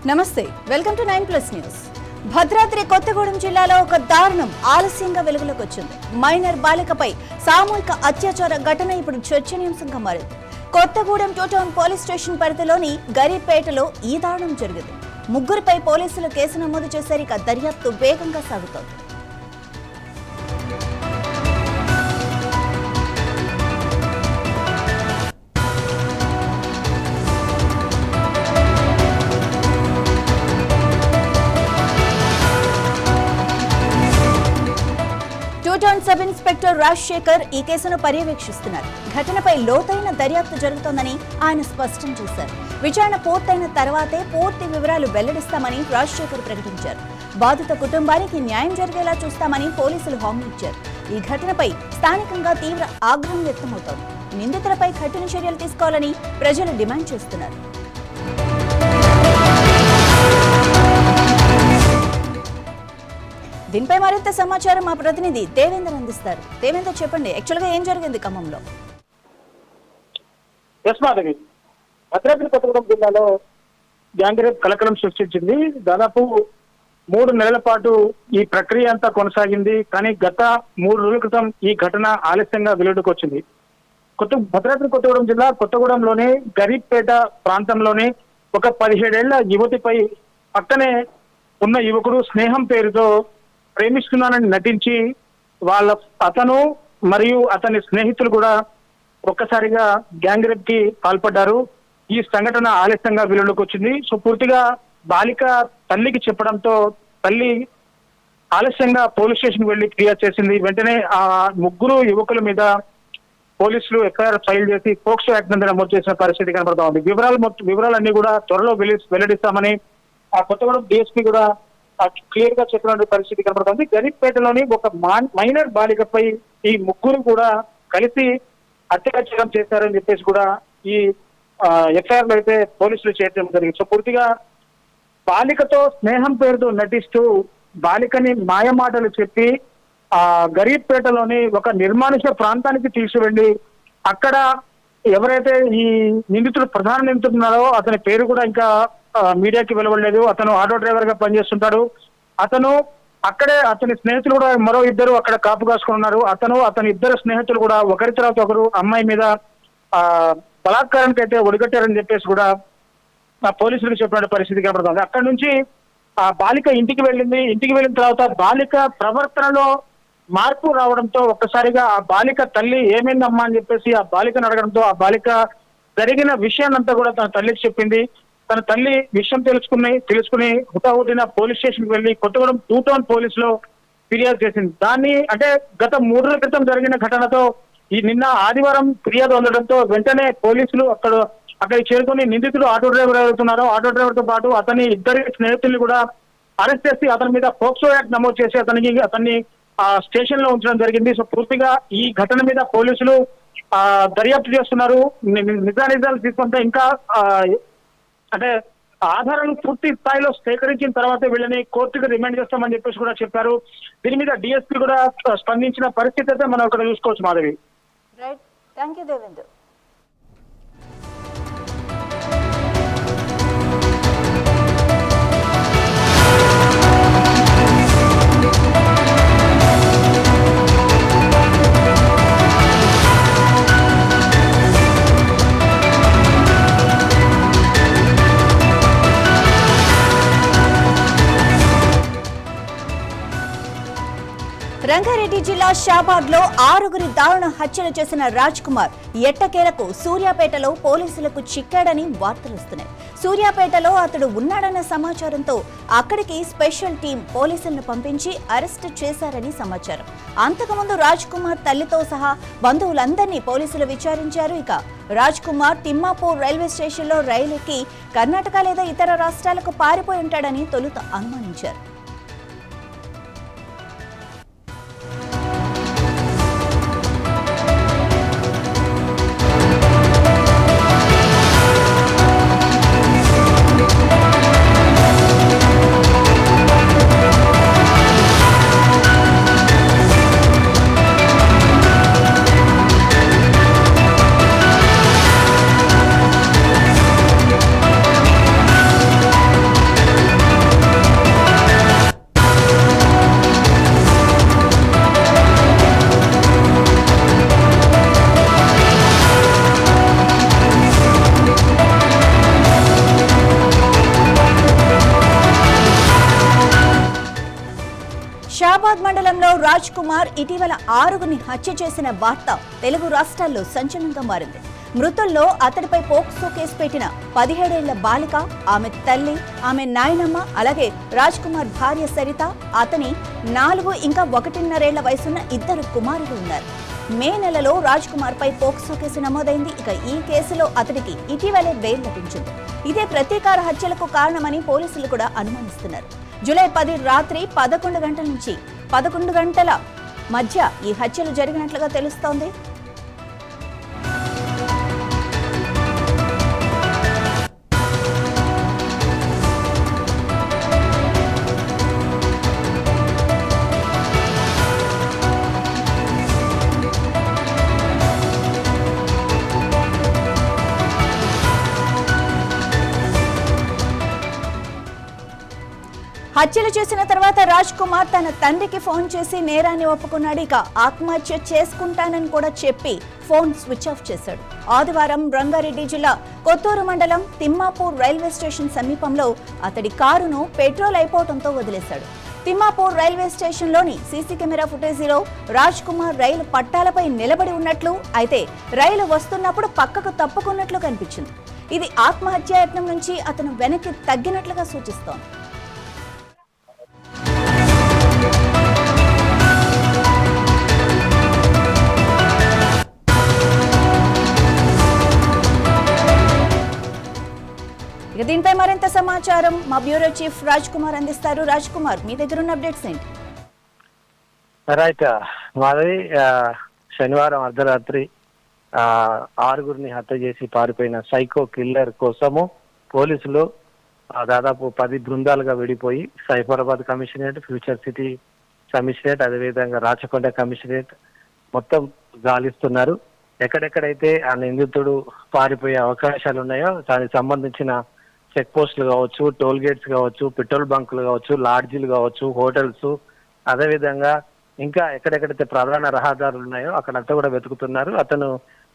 నమస్తే, welcome to 9+ news. Bhadradri Kothagudem జిల్లాలో ఒక దారుణం ఆలస్యంగా వెలుగులోకి వచ్చింది. మైనర్ బాలికపై సామూహిక అత్యాచార ఘటన ఇప్పుడు చర్చనీయాంశంగా మారింది. కొత్తగూడెం టౌన్ పోలీస్ స్టేషన్ పరిధిలోని గరీపేటలో ఈ దారుణం జరిగింది. ముగ్గురిపై పోలీసులు కేసు నమోదు చేశారు. ఇక దర్యాప్తు వేగంగా సాగుతోంది. టౌన్ సబ్ ఇన్స్పెక్టర్ రాజశేఖర్ ఈ కేసును పర్యవేక్షిస్తున్నారు. ఘటనపై లోతైన దర్యాప్తు జరుగుతోందని ఆయన స్పష్టం చేశారు. విచారణ పూర్తయిన తర్వాతే పూర్తి వివరాలు వెల్లడిస్తామని రాజశేఖర్ ప్రకటించారు. బాధిత కుటుంబానికి న్యాయం జరిగేలా చూస్తామని పోలీసులు హామీ ఇచ్చారు. ఈ ఘటనపై స్థానికంగా తీవ్ర ఆగ్రహం వ్యక్తమవుతోంది. నిందితులపై కఠిన చర్యలు తీసుకోవాలని ప్రజలు డిమాండ్ చేస్తున్నారు. దీనిపై మరింత సమాచారం మా ప్రతినిధి దేవేందర్ అందిస్తారు. దేవేందర్, చెప్పండి, యాక్చువల్ గా ఏం జరిగింది ఖమ్మంలో? భద్రాద్రి కొత్తగూడెం జిల్లాలో గ్యాంగ్ రేప్ కలకలం సృష్టించింది. దాదాపు 3 నెలల పాటు ఈ ప్రక్రియ అంతా కొనసాగింది. కానీ గత 3 రోజుల క్రితం ఈ ఘటన ఆలస్యంగా వెలుగులోకి వచ్చింది. భద్రాద్రి కొత్తగూడెం జిల్లా కొత్తగూడెంలోని గరీబ్పేట ప్రాంతంలోని ఒక 17 ఏళ్ల యువతిపై పక్కనే ఉన్న యువకుడు స్నేహం పేరుతో ప్రేమిస్తున్నానని నటించి అతను మరియు అతని స్నేహితులు కూడా ఒక్కసారిగా గ్యాంగ్ రేప్ కి పాల్పడ్డారు. ఈ సంఘటన ఆలస్యంగా వెలుగులోకి వచ్చింది. సో పూర్తిగా బాలిక తల్లికి చెప్పడంతో తల్లి ఆలస్యంగా పోలీస్ స్టేషన్ వెళ్లి ఫిర్యాదు చేసింది. వెంటనే ఆ 3 యువకుల మీద పోలీసులు ఎఫ్ఐఆర్ ఫైల్ చేసి పోక్సో యాక్ట్ కింద నమోదు చేసిన పరిస్థితి కనబడతా ఉంది. వివరాలన్నీ కూడా త్వరలో వెల్లడిస్తామని ఆ కొత్తగూడెం డిఎస్పీ కూడా క్లియర్ గా చెప్పిన పరిస్థితి కనబడుతుంది. గరీబ్పేటలోని ఒక మైనర్ బాలికపై ఈ 3 కూడా కలిసి అత్యాచారం చేశారని చెప్పేసి కూడా ఈ ఎఫ్ఐఆర్ లో అయితే పోలీసులు చేయడం జరిగింది. సో పూర్తిగా బాలికతో స్నేహం పేరుతో నటిస్తూ బాలికని మాయమాటలు చెప్పి ఆ గరీబ్పేటలోని ఒక నిర్మానుష ప్రాంతానికి తీసుకువెళ్ళి అక్కడ ఎవరైతే ఈ ప్రధాన నిందితుడు ఉన్నారో అతని పేరు కూడా ఇంకా మీడియాకి వెలువడలేదు. అతను ఆటో డ్రైవర్ గా పనిచేస్తుంటాడు. అక్కడే అతని స్నేహితులు కూడా మరో 2 అక్కడ కాపు కాసుకున్నారు. అతని 2 స్నేహితులు కూడా ఒకరి తర్వాత ఒకరు అమ్మాయి మీద బలాత్కారానికి అయితే ఒడిగట్టారని చెప్పేసి కూడా పోలీసులకు చెప్పిన పరిస్థితి కనబడుతుంది. అక్కడి నుంచి ఆ బాలిక ఇంటికి వెళ్ళింది. ఇంటికి వెళ్ళిన తర్వాత బాలిక ప్రవర్తనలో మార్పు రావడంతో ఒక్కసారిగా ఆ బాలిక తల్లి ఏమైందమ్మా అని చెప్పేసి ఆ బాలికను అడగడంతో ఆ బాలిక జరిగిన విషయాన్నంతా కూడా తన తల్లికి చెప్పింది. తన తల్లి విషయం తెలుసుకుని హుటాహుటిన పోలీస్ స్టేషన్ కి వెళ్లి కొత్తగూడెం టౌన్ పోలీసులో ఫిర్యాదు చేసింది. దాన్ని అంటే గత 3 రోజుల క్రితం జరిగిన ఘటనతో నిన్న ఆదివారం ఫిర్యాదు అందడంతో వెంటనే పోలీసులు అక్కడికి చేరుకుని నిందితుడు ఆటో డ్రైవర్ అవుతున్నారో ఆటో డ్రైవర్ తో పాటు అతని 2 స్నేహితుల్ని కూడా అరెస్ట్ చేసి అతని మీద పోక్సో యాక్ట్ నమోదు చేసి అతన్ని స్టేషన్ లో ఉంచడం జరిగింది. సో పూర్తిగా ఈ ఘటన మీద పోలీసులు దర్యాప్తు చేస్తున్నారు. నిజాలు తీసుకుంటే ఇంకా అంటే ఆధారాలు పూర్తి స్థాయిలో సేకరించిన తర్వాత వీళ్ళని కోర్టుకు రిమాండ్ చేస్తామని చెప్పేసి కూడా చెప్పారు. దీని మీద డిఎస్పీ కూడా స్పందించిన పరిస్థితి అయితే మనం ఇక్కడ చూసుకోవచ్చు. Madhavi, right, thank you Devender. రంగారెడ్డి జిల్లా షాబాద్ లో 6గురి దారుణ హత్యలు చేసిన రాజ్ కుమార్ ఎట్టకేలకు సూర్యాపేటలో పోలీసులకు చిక్కాడని వార్తలొస్తున్నాయి. సూర్యాపేటలో అతడు ఉన్నాడన్న సమాచారంతో అక్కడికి స్పెషల్ టీం పోలీసులను పంపించి అరెస్ట్ చేశారని సమాచారం. అంతకుముందు రాజ్ కుమార్ తల్లితో సహా బంధువులందరినీ పోలీసులు విచారించారు. ఇక రాజ్ కుమార్ తిమ్మాపూర్ రైల్వే స్టేషన్ లో రైలు ఎక్కి కర్ణాటక లేదా ఇతర రాష్ట్రాలకు పారిపోయి ఉంటాడని తొలుత అనుమానించారు. షాబాద్ మండలంలో రాజ్ కుమార్ ఇటీవల 6గురిని హత్య చేసిన వార్త తెలుగు రాష్ట్రాల్లో సంచలనంగా మారింది. మృతుల్లో అతడిపై పోక్సో కేసు పెట్టిన 17 ఏళ్ల బాలిక, ఆమె తల్లి, ఆమె నాయనమ్మ, అలాగే రాజ్ కుమార్ భార్య సరిత, అతని 4 ఇంకా 1.5 ఏళ్ల వయసున్న 2 కుమారులు ఉన్నారు. మే నెలలో రాజ్ కుమార్ పై పోక్సో కేసు నమోదైంది. ఇక ఈ కేసులో అతడికి ఇటీవలే బెయిల్ లభించింది. ఇదే ప్రతీకార హత్యలకు కారణమని పోలీసులు కూడా అనుమానిస్తున్నారు. జూలై 10 రాత్రి 11 గంటల నుంచి 11 గంటల మధ్య ఈ హత్యలు జరిగినట్లుగా తెలుస్తోంది. హత్యలు చేసిన తర్వాత రాజ్ కుమార్ తన తండ్రికి ఫోన్ చేసి నేరాన్ని ఒప్పుకున్నాడు. ఇక ఆత్మహత్య చేసుకుంటానని కూడా చెప్పి ఫోన్ స్విచ్ ఆఫ్ చేశాడు. ఆదివారం రంగారెడ్డి జిల్లా కొత్తూరు మండలం తిమ్మాపూర్ రైల్వే స్టేషన్ సమీపంలో అతడి కారును పెట్రోల్ అయిపోవడంతో వదిలేశాడు. తిమ్మాపూర్ రైల్వే స్టేషన్లోని సీసీ కెమెరా ఫుటేజీలో రాజ్ కుమార్ రైలు పట్టాలపై నిలబడి ఉన్నట్లు, అయితే రైలు వస్తున్నప్పుడు పక్కకు తప్పుకున్నట్లు కనిపించింది. ఇది ఆత్మహత్యాయత్నం నుంచి అతను వెనక్కి తగ్గినట్లుగా సూచిస్తోంది. దీనిపై మరింత సమాచారం మా బ్యూరో చీఫ్ రాజ్ కుమార్ అందిస్తారు. రాజ్ కుమార్, మీ దగ్గర ఉన్న అప్డేట్స్ ఏంటి? రైట్, మాది శనివారం అర్ధరాత్రి 6గురిని హత్య చేసి పారిపోయిన సైకో కిల్లర్ కోసము పోలీసులు దాదాపు 10 బృందాలుగా విడిపోయి Cyberabad commissionerate, future city commissionerate, అదేవిధంగా రాచకొండ కమిషనరేట్ మొత్తం గాలిస్తున్నారు. ఎక్కడెక్కడైతే ఆ నిందితుడు పారిపోయే అవకాశాలు ఉన్నాయో దానికి సంబంధించిన చెక్ పోస్టులు కావచ్చు, టోల్ గేట్స్ కావచ్చు, పెట్రోల్ బంకులు కావచ్చు, లాడ్జీలు కావచ్చు, హోటల్స్, అదేవిధంగా ఇంకా ఎక్కడెక్కడైతే ప్రధాన రహదారులు ఉన్నాయో అక్కడంతా కూడా వెతుకుతున్నారు. అతను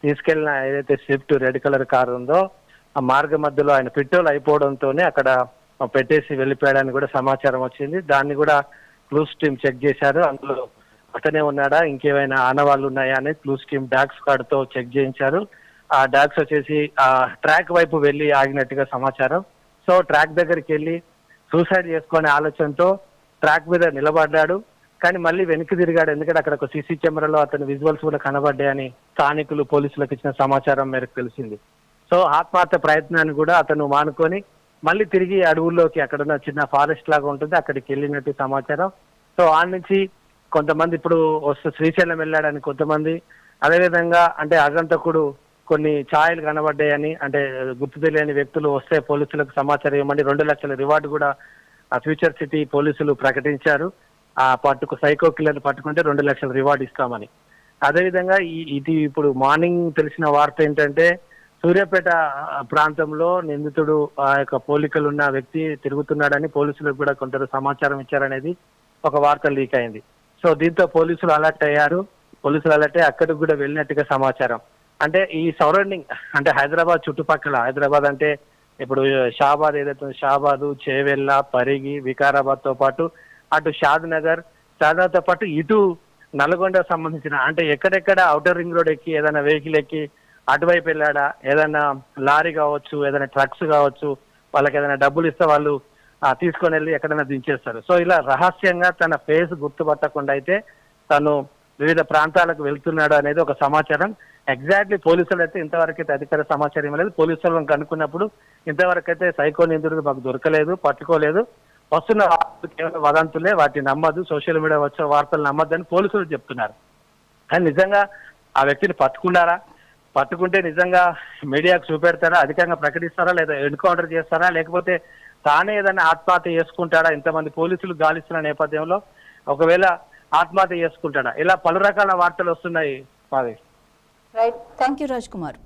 తీసుకెళ్లిన ఏదైతే స్విఫ్ట్ రెడ్ కలర్ కారు ఉందో ఆ మార్గ మధ్యలో ఆయన పెట్రోల్ అయిపోవడంతోనే అక్కడ పెట్టేసి వెళ్ళిపోయాడని కూడా సమాచారం వచ్చింది. దాన్ని కూడా క్లూస్ టీమ్ చెక్ చేశారు. అందులో అతనే ఉన్నాడా, ఇంకేమైనా ఆనవాళ్ళు ఉన్నాయా అని క్లూస్ టీమ్ డాగ్ స్క్వాడ్ తో చెక్ చేయించారు. ఆ డాగ్స్ వచ్చేసి ఆ ట్రాక్ వైపు వెళ్లి ఆగినట్టుగా సమాచారం. సో ట్రాక్ దగ్గరికి వెళ్ళి సూసైడ్ చేసుకునే ఆలోచనతో ట్రాక్ మీద నిలబడ్డాడు, కానీ మళ్ళీ వెనక్కి తిరిగాడు. ఎందుకంటే అక్కడ ఒక సీసీ కెమెరాలో అతని విజువల్స్ కూడా కనబడ్డాయని స్థానికులు పోలీసులకు ఇచ్చిన సమాచారం మేరకు తెలిసింది. సో ఆత్మహత్య ప్రయత్నాన్ని కూడా అతను మానుకొని మళ్ళీ తిరిగి అడవుల్లోకి, అక్కడ చిన్న ఫారెస్ట్ లాగా ఉంటుంది, అక్కడికి వెళ్ళినట్టు సమాచారం. సో ఆ నుంచి కొంతమంది ఇప్పుడు శ్రీశైలం వెళ్ళాడని కొంతమంది, అదేవిధంగా అంటే ఆగంతకుడు కొన్ని ఛాయలు కనబడ్డాయని, అంటే గుర్తు తెలియని వ్యక్తులు వస్తే పోలీసులకు సమాచారం ఇవ్వమని 2 లక్షల రివార్డు కూడా ఫ్యూచర్ సిటీ పోలీసులు ప్రకటించారు. ఆ సైకో కిల్లర్ పట్టుకుంటే 2 లక్షల రివార్డు ఇస్తామని. అదేవిధంగా ఇది ఇప్పుడు మార్నింగ్ తెలిసిన వార్త ఏంటంటే సూర్యాపేట ప్రాంతంలో నిందితుడు ఆ యొక్క పోలికలు ఉన్న వ్యక్తి తిరుగుతున్నాడని పోలీసులకు కూడా కొందరు సమాచారం ఇచ్చారనేది ఒక వార్త లీక్ అయింది. సో దీంతో పోలీసులు అలర్ట్ అయ్యారు. పోలీసులు అలర్ట్ అయ్యి అక్కడికి కూడా వెళ్ళినట్టుగా సమాచారం. అంటే ఈ సరౌండింగ్ అంటే హైదరాబాద్ చుట్టుపక్కల, హైదరాబాద్ అంటే ఇప్పుడు షాబాద్ ఏదైతే షాబాదు, చేవెళ్ళ, పరిగి, వికారాబాద్ తో పాటు అటు షాద్ నగర్ తో పాటు ఇటు నల్గొండ సంబంధించిన అంటే ఎక్కడెక్కడ ఔటర్ రింగ్ రోడ్ ఎక్కి ఏదైనా వెహికల్ ఎక్కి అటువైపు వెళ్ళాడా, ఏదైనా లారీ కావచ్చు, ఏదైనా ట్రక్స్ కావచ్చు, వాళ్ళకి ఏదైనా డబ్బులు ఇస్తే వాళ్ళు తీసుకొని వెళ్ళి ఎక్కడైనా దించేస్తారు. సో ఇలా రహస్యంగా తన ఫేస్ గుర్తుపట్టకుండా అయితే తను వివిధ ప్రాంతాలకు వెళ్తున్నాడు అనేది ఒక సమాచారం. ఎగ్జాక్ట్లీ పోలీసులు అయితే ఇంతవరకు అయితే అధికార సమాచారం ఇవ్వలేదు. పోలీసులను కనుక్కున్నప్పుడు ఇంతవరకు అయితే సైకో నిందితుడు మాకు దొరకలేదు, పట్టుకోలేదు, వస్తున్న కేవలం వదంతులే, వాటిని నమ్మద్దు, సోషల్ మీడియా వచ్చే వార్తలు నమ్మద్దని పోలీసులు చెప్తున్నారు. కానీ నిజంగా ఆ వ్యక్తిని పట్టుకున్నారా, పట్టుకుంటే నిజంగా మీడియాకు చూపెడతారా, అధికంగా ప్రకటిస్తారా, లేదా ఎన్కౌంటర్ చేస్తారా, లేకపోతే తానే ఏదైనా ఆత్మహత్య చేసుకుంటాడా? ఇంతమంది పోలీసులు గాలిస్తున్న నేపథ్యంలో ఒకవేళ ఆత్మహత్య చేసుకుంటాడా? ఇలా పలు రకాల వార్తలు వస్తున్నాయి. Right, thank you Raj Kumar.